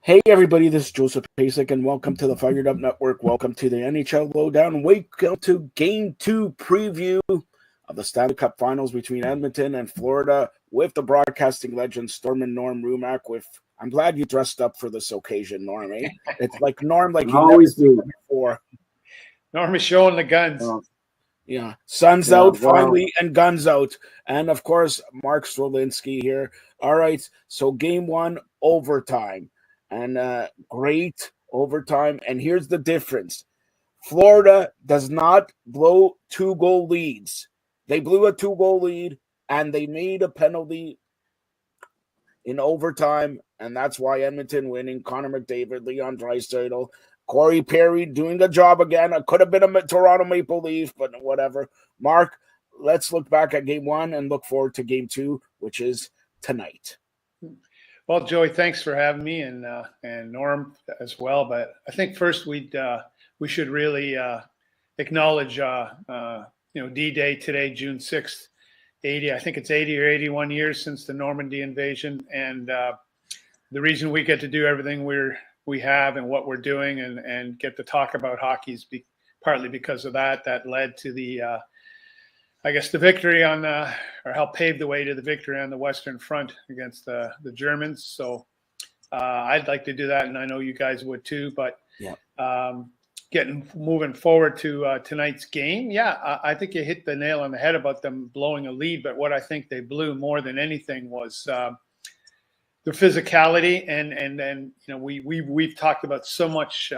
Hey everybody, this is Joseph Pasek and welcome to the Fired Up Network. Welcome to the NHL Lowdown. Welcome to Game 2 preview of the Stanley Cup Finals between Edmonton and Florida with the broadcasting legend Storm and Norm Rumack. I'm glad you dressed up for this occasion, Norm. Eh? It's like Norm, like you never seen before. Norm is showing the guns. Yeah, sun's out finally and guns out. And of course, Mark Zwolinski here. All right, so Game 1, overtime. And great overtime. And here's the difference. Florida does not blow 2-goal leads. They blew a 2-goal lead, and they made a penalty in overtime, and that's why Edmonton winning. Connor McDavid, Leon Draisaitl, Corey Perry doing a job again. It could have been a Toronto Maple Leaf, but whatever. Mark, let's look back at Game 1 and look forward to Game 2, which is tonight. Well, Joey, thanks for having me, and Norm as well. But I think first we should really acknowledge D-Day today, June 6th, 80. I think it's 80 or 81 years since the Normandy invasion, and the reason we get to do everything we have and what we're doing and get to talk about hockey is partly because of that led to the the victory or helped pave the way to the victory on the Western Front against the Germans. So I'd like to do that, and I know you guys would too. But moving forward to tonight's game, I think you hit the nail on the head about them blowing a lead. But what I think they blew more than anything was the physicality, and we've talked about so much.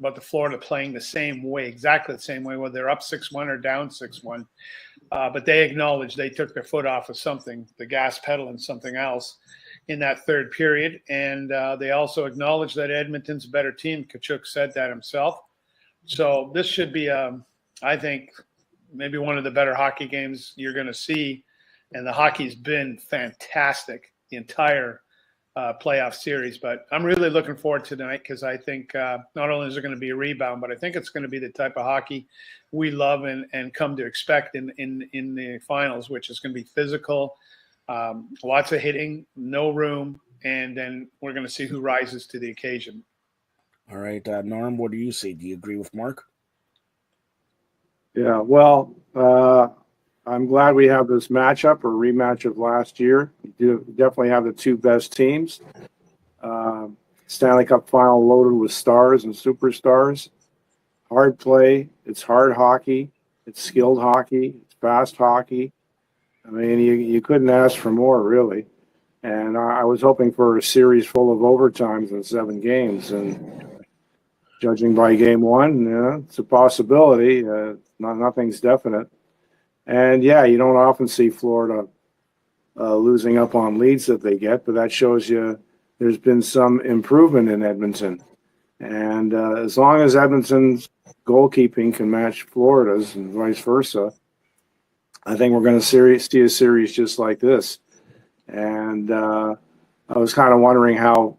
About the Florida playing exactly the same way, whether they're up 6-1 or down 6-1. But they acknowledged they took their foot off of something, the gas pedal and something else in that third period. And they also acknowledged that Edmonton's a better team. Tkachuk said that himself. So this should be, I think, maybe one of the better hockey games you're going to see. And the hockey's been fantastic the entire playoff series, but I'm really looking forward to tonight because I think not only is there going to be a rebound, but I think it's going to be the type of hockey we love and come to expect in the finals, which is going to be physical, lots of hitting, no room, and then we're going to see who rises to the occasion. All right, Norm, what do you say? Do you agree with Mark? Yeah, well, I'm glad we have this matchup or rematch of last year. You definitely have the two best teams. Stanley Cup final loaded with stars and superstars. Hard play. It's hard hockey. It's skilled hockey. It's fast hockey. I mean, you couldn't ask for more, really. And I was hoping for a series full of overtimes and 7 games. And judging by Game 1, it's a possibility. Nothing's definite. And, you don't often see Florida losing up on leads that they get, but that shows you there's been some improvement in Edmonton. And as long as Edmonton's goalkeeping can match Florida's and vice versa, I think we're going to see a series just like this. And I was kind of wondering how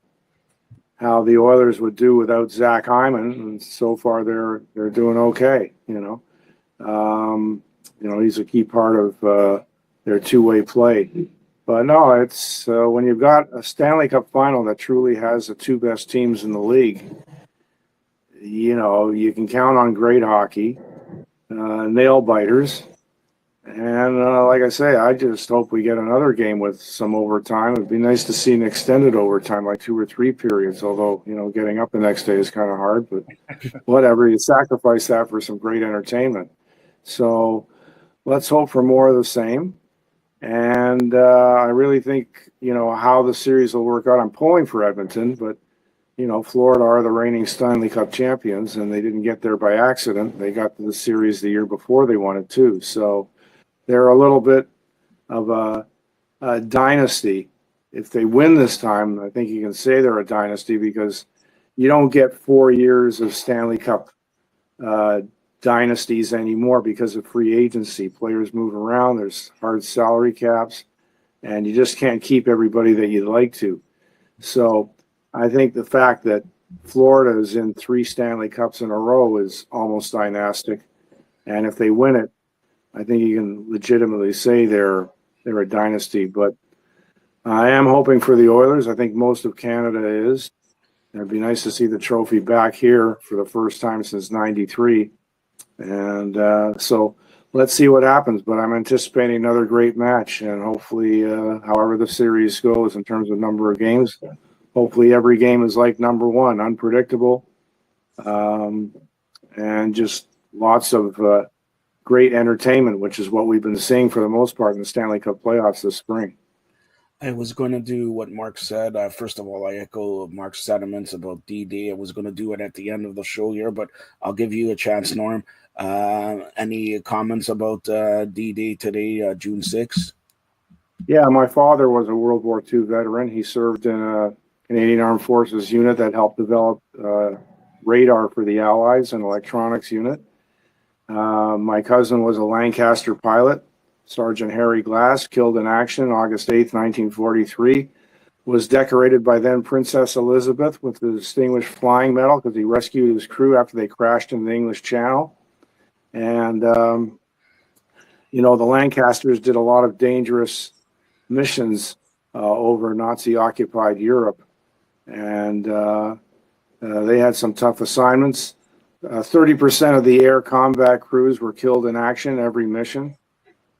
the Oilers would do without Zach Hyman, and so far they're doing okay, he's a key part of their two-way play. But no, it's when you've got a Stanley Cup final that truly has the two best teams in the league, you can count on great hockey, nail-biters. And like I say, I just hope we get another game with some overtime. It'd be nice to see an extended overtime, like 2 or 3 periods, although, getting up the next day is kind of hard. But whatever, you sacrifice that for some great entertainment. So let's hope for more of the same. And I really think, how the series will work out. I'm pulling for Edmonton, but, Florida are the reigning Stanley Cup champions, and they didn't get there by accident. They got to the series the year before they won it, too. So they're a little bit of a dynasty. If they win this time, I think you can say they're a dynasty because you don't get 4 years of Stanley Cup dynasties anymore because of free agency. Players move around, there's hard salary caps, and you just can't keep everybody that you'd like to. So I think the fact that Florida is in 3 Stanley Cups in a row is almost dynastic. And if they win it, I think you can legitimately say they're a dynasty. But I am hoping for the Oilers. I think most of Canada is. It'd be nice to see the trophy back here for the first time since '93. And so let's see what happens. But I'm anticipating another great match. And hopefully, however the series goes in terms of number of games, hopefully every game is like number one, unpredictable, and just lots of great entertainment, which is what we've been seeing for the most part in the Stanley Cup playoffs this spring. I was going to do what Mark said. First of all, I echo Mark's sentiments about D-Day. I was going to do it at the end of the show here, but I'll give you a chance, Norm. Any comments about D-Day today, June 6th? Yeah, my father was a World War II veteran. He served in a Canadian Armed Forces unit that helped develop radar for the Allies and electronics unit. My cousin was a Lancaster pilot. Sergeant Harry Glass, killed in action August 8th, 1943, was decorated by then Princess Elizabeth with the Distinguished Flying Medal because he rescued his crew after they crashed in the English Channel. And, the Lancasters did a lot of dangerous missions over Nazi-occupied Europe. And they had some tough assignments. 30% of the air combat crews were killed in action every mission.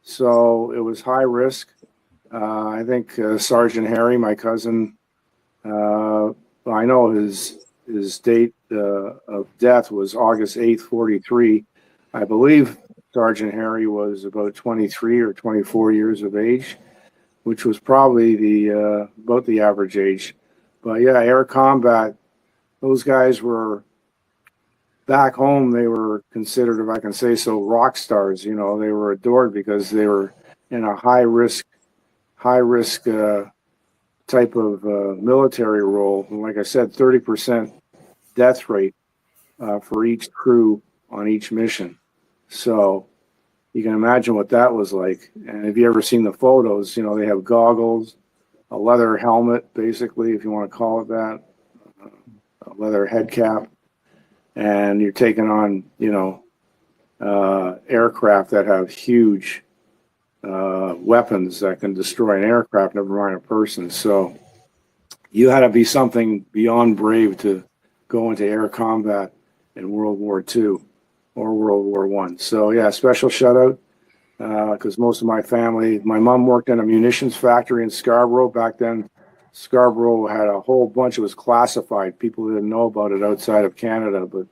So it was high risk. I think Sergeant Harry, my cousin, I know his date of death was August 8th, 43. I believe Sergeant Harry was about 23 or 24 years of age, which was probably about the average age. But yeah, air combat, those guys were back home. They were considered, if I can say so, rock stars. They were adored because they were in a high risk type of military role. And like I said, 30% death rate for each crew on each mission. So you can imagine what that was like. And if you ever seen the photos, they have goggles, a leather helmet, basically, if you want to call it that, a leather head cap. And you're taking on, aircraft that have huge weapons that can destroy an aircraft, never mind a person. So you had to be something beyond brave to go into air combat in World War II or World War I. So yeah, special shout out because most of my family, my mom worked in a munitions factory in Scarborough. Back then, Scarborough had a whole bunch. It was classified. People didn't know about it outside of Canada, but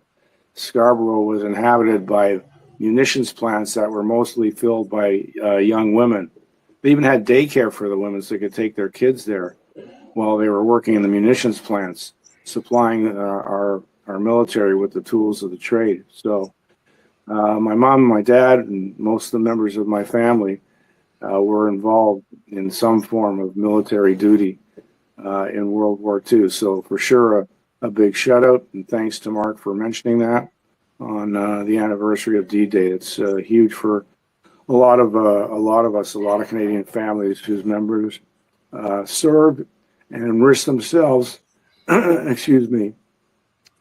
Scarborough was inhabited by munitions plants that were mostly filled by young women. They even had daycare for the women so they could take their kids there while they were working in the munitions plants, supplying our military with the tools of the trade. So my mom, my dad, and most of the members of my family were involved in some form of military duty in World War II. So for sure, a big shout out and thanks to Mark for mentioning that on the anniversary of D-Day. It's huge for a lot of us, a lot of Canadian families whose members served and risked themselves, excuse me,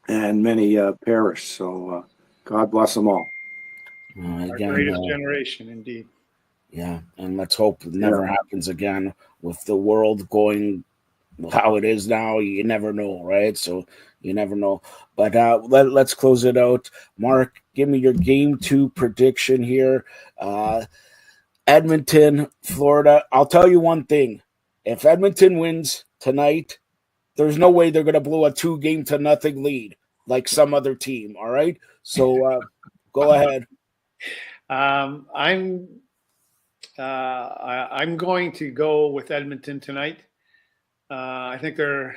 and many perished. So God bless them all. Our greatest generation, indeed. Yeah, and let's hope it never happens again with the world going how it is now. You never know, right? So you never know. But let's close it out. Mark, give me your game 2 prediction here. Edmonton, Florida. I'll tell you one thing. If Edmonton wins tonight, there's no way they're going to blow a 2-0 lead like some other team, all right? So go ahead. I'm going to go with Edmonton tonight. I think they're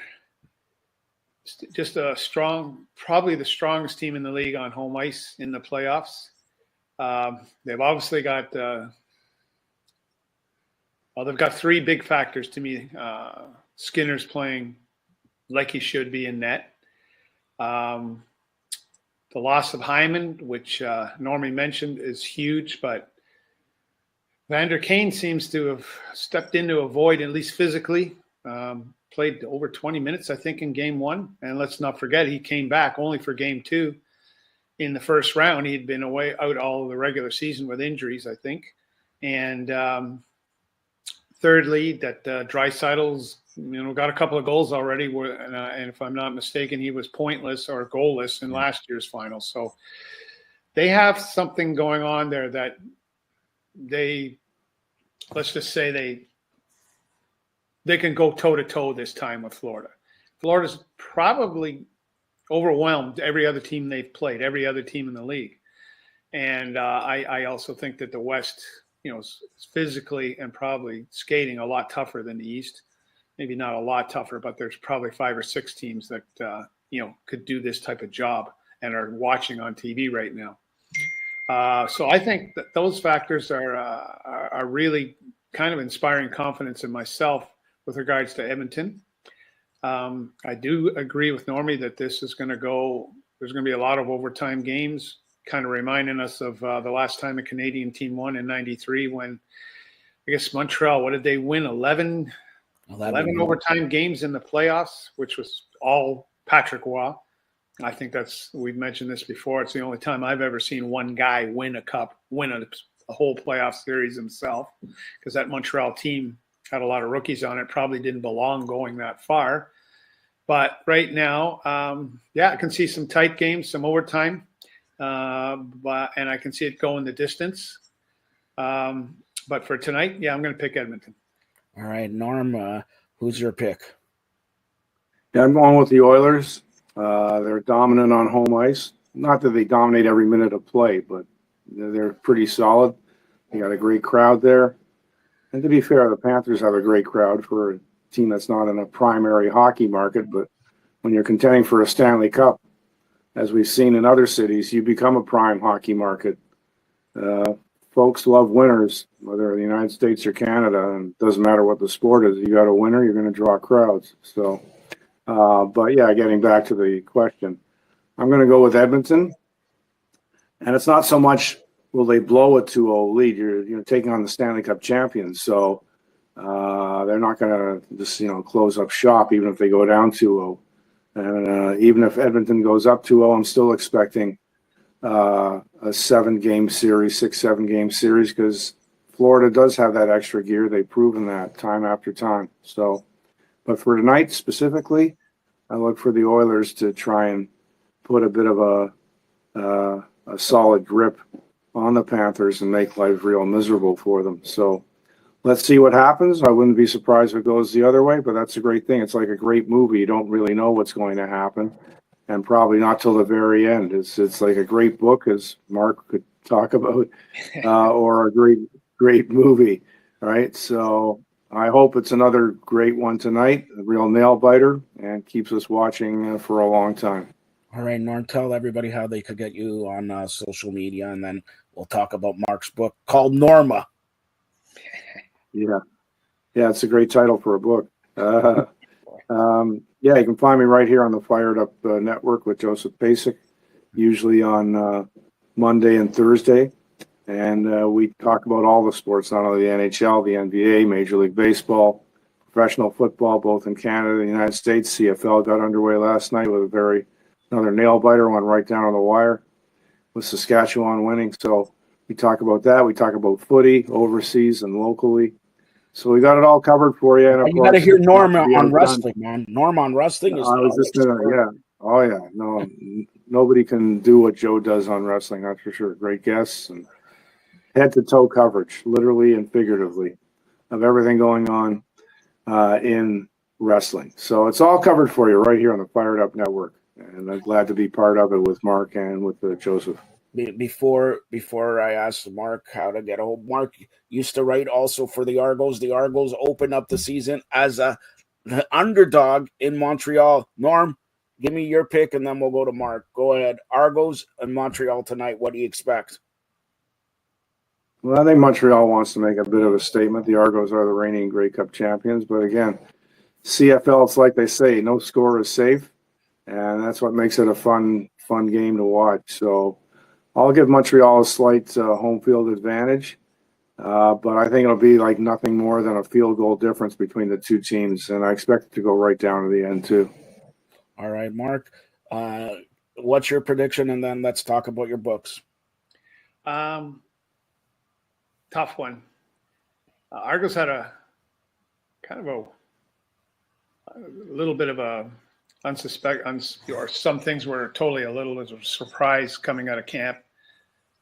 just probably the strongest team in the league on home ice in the playoffs. They've obviously got, they've got 3 big factors to me. Skinner's playing like he should be in net. The loss of Hyman, which Normie mentioned, is huge, but Vander Kane seems to have stepped into a void, at least physically. Played over 20 minutes, I think, in game 1. And let's not forget, he came back only for game 2 in the first round. He'd been out all of the regular season with injuries, I think. And thirdly, that Draisaitl's got a couple of goals already, and if I'm not mistaken, he was pointless or goalless in last year's final. So they have something going on there that let's just say they can go toe to toe this time with Florida. Florida's probably overwhelmed every other team they've played, every other team in the league. And I also think that the West, is physically and probably skating a lot tougher than the East. Maybe not a lot tougher, but there's probably 5 or 6 teams that, could do this type of job and are watching on TV right now. So I think that those factors are really kind of inspiring confidence in myself with regards to Edmonton. I do agree with Normie that this is going to go. There's going to be a lot of overtime games, kind of reminding us of the last time a Canadian team won in '93 when I guess Montreal. What did they win? 11 overtime games in the playoffs, which was all Patrick Roy. I think we've mentioned this before. It's the only time I've ever seen one guy win a cup, win a whole playoff series himself, because that Montreal team had a lot of rookies on it, probably didn't belong going that far. But right now, I can see some tight games, some overtime, and I can see it going the distance. But for tonight, I'm going to pick Edmonton. All right, Norm, who's your pick? Yeah, I'm going with the Oilers. They're dominant on home ice. Not that they dominate every minute of play, but they're pretty solid. They got a great crowd there. And to be fair, the Panthers have a great crowd for a team that's not in a primary hockey market. But when you're contending for a Stanley Cup, as we've seen in other cities, you become a prime hockey market. Folks love winners, whether in the United States or Canada, and it doesn't matter what the sport is. You got a winner, you're going to draw crowds. So, getting back to the question, I'm going to go with Edmonton. And it's not so much will they blow a 2-0 lead. You're taking on the Stanley Cup champions, so they're not going to just close up shop even if they go down 2-0. And even if Edmonton goes up 2-0, I'm still expecting a 6-7 game series, because Florida does have that extra gear. They've proven that time after time. So, but for tonight specifically, I look for the Oilers to try and put a bit of a solid grip on the Panthers and make life real miserable for them. So let's see what happens. I wouldn't be surprised if it goes the other way, but that's a great thing. It's like a great movie. You don't really know what's going to happen, and probably not till the very end. It's like a great book, as Mark could talk about, or a great movie, right? So I hope it's another great one tonight, a real nail biter, and keeps us watching for a long time. All right, Norm, tell everybody how they could get you on social media, and then we'll talk about Mark's book called Norma. Yeah, it's a great title for a book. You can find me right here on the Fired Up Network with Joseph Pasek, usually on Monday and Thursday. And we talk about all the sports, not only the NHL, the NBA, Major League Baseball, professional football, both in Canada and the United States. CFL got underway last night with another nail biter, one right down on the wire, with Saskatchewan winning. So we talk about that. We talk about footy overseas and locally. So we got it all covered for you. And you got to hear Norm on wrestling, man. Norm on wrestling is. I was just no, nobody can do what Joe does on wrestling. That's for sure. Great guests and head to toe coverage, literally and figuratively, of everything going on in wrestling. So it's all covered for you right here on the Fired Up Network. And I'm glad to be part of it with Mark and with Joseph. Before I ask Mark how to get a hold, Mark used to write also for the Argos. The Argos open up the season as the underdog in Montreal. Norm, give me your pick, and then we'll go to Mark. Go ahead. Argos and Montreal tonight. What do you expect? Well, I think Montreal wants to make a bit of a statement. The Argos are the reigning Grey Cup champions. But again, CFL, it's like they say, no score is safe. And that's what makes it a fun game to watch. So I'll give Montreal a slight home field advantage. But I think it'll be like nothing more than a field goal difference between the two teams. And I expect it to go right down to the end, too. All right, Mark. What's your prediction? And then let's talk about your books. Tough one. Argos had a kind of a little bit of a or some things were totally a little as a surprise coming out of camp,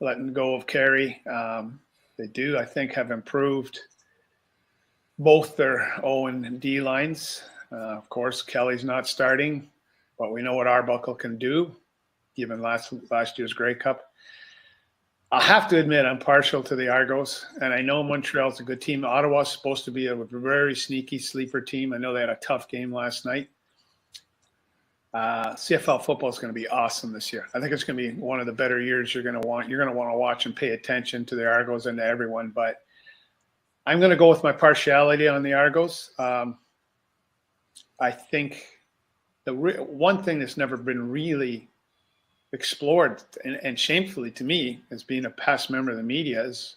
letting go of Carey. They do, I think, have improved both their O and D lines. Of course, Kelly's not starting, but we know what Arbuckle can do, given last year's Grey Cup. I have to admit I'm partial to the Argos, and I know Montreal's a good team. Ottawa's supposed to be a very sneaky sleeper team. I know they had a tough game last night. CFL football is going to be awesome this year. I think it's going to be one of the better years you're going to want to watch and pay attention to the Argos and to everyone. But I'm going to go with my partiality on the Argos. I think the one thing that's never been really explored, and shamefully to me, as being a past member of the media, is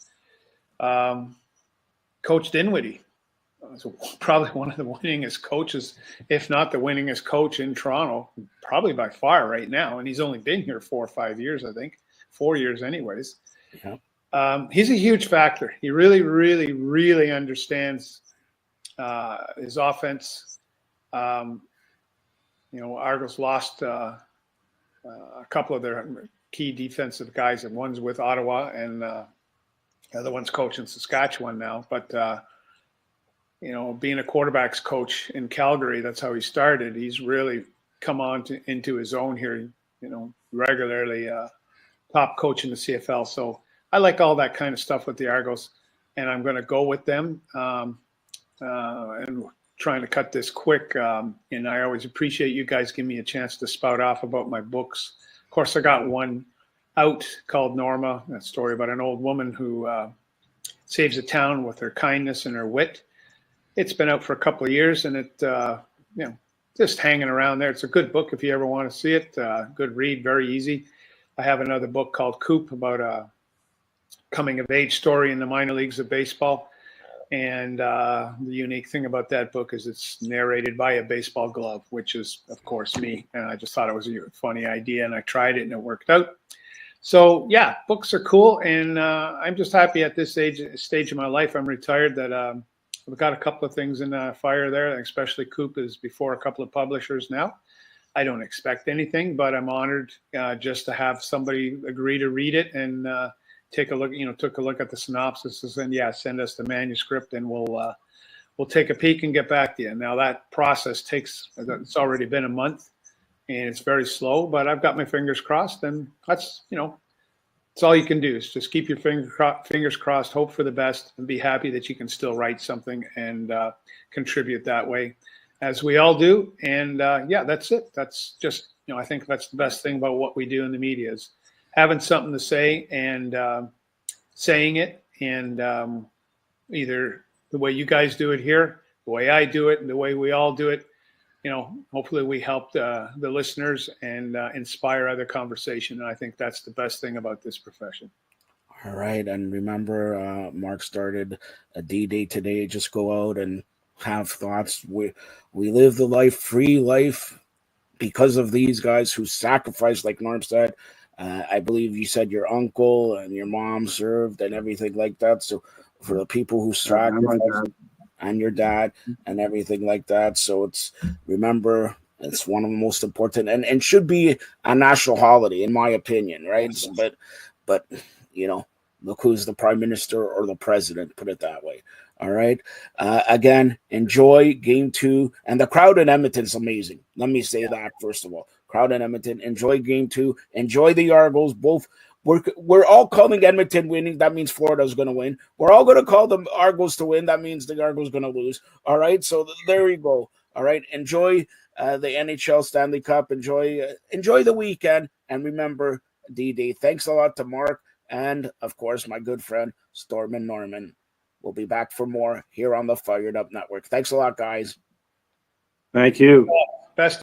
Coach Dinwiddie. Probably one of the winningest coaches, if not the winningest coach in Toronto, probably by far right now. And he's only been here 4 or 5 years, I think, 4 years anyways. Yeah. He's a huge factor. He really, really, really understands his offense. Argos lost a couple of their key defensive guys, and one's with Ottawa, and the other one's coaching Saskatchewan now. But being a quarterbacks coach in Calgary, that's how he started. He's really come on into his own here, regularly top coach in the CFL. So I like all that kind of stuff with the Argos, and I'm going to go with them. And trying to cut this quick, and I always appreciate you guys giving me a chance to spout off about my books. Of course, I got one out called Norma, a story about an old woman who saves a town with her kindness and her wit. It's been out for a couple of years, and it, just hanging around there. It's a good book if you ever want to see it. Good read, very easy. I have another book called Coop about a coming-of-age story in the minor leagues of baseball. And the unique thing about that book is it's narrated by a baseball glove, which is, of course, me. And I just thought it was a funny idea, and I tried it, and it worked out. So, yeah, books are cool, and I'm just happy at this stage of my life. I'm retired that I've got a couple of things in the fire there, especially Coop is before a couple of publishers now. I don't expect anything, but I'm honored just to have somebody agree to read it and take a look, took a look at the synopsis and send us the manuscript, and we'll take a peek and get back to you. Now that process it's already been a month, and it's very slow, but I've got my fingers crossed, and that's, it's all you can do is just keep your fingers crossed, hope for the best, and be happy that you can still write something and contribute that way, as we all do. And that's it. That's just, I think that's the best thing about what we do in the media is having something to say and saying it, and either the way you guys do it here, the way I do it, and the way we all do it, hopefully we help the listeners and inspire other conversation. And I think that's the best thing about this profession. All right. And remember, Mark started a D-Day today. Just go out and have thoughts. We live the free life because of these guys who sacrificed, like Norm said. I believe you said your uncle and your mom served and everything like that. So for the people who sacrificed, and your dad and everything like that. So remember, it's one of the most important and should be a national holiday, in my opinion, right? Yes. But look who's the prime minister or the president, put it that way. All right. Again, enjoy game 2. And the crowd in Edmonton's amazing. Let me say that, first of all. Crowd in Edmonton, enjoy game 2. Enjoy the Argos. Both. We're all calling Edmonton winning. That means Florida's going to win. We're all going to call the Argos to win. That means the Argos going to lose. All right. So there you go. All right. Enjoy the NHL Stanley Cup. Enjoy the weekend. And remember, D-Day. Thanks a lot to Mark. And, of course, my good friend, Stormin Norman. We'll be back for more here on the Fired Up Network. Thanks a lot, guys. Thank you. Best.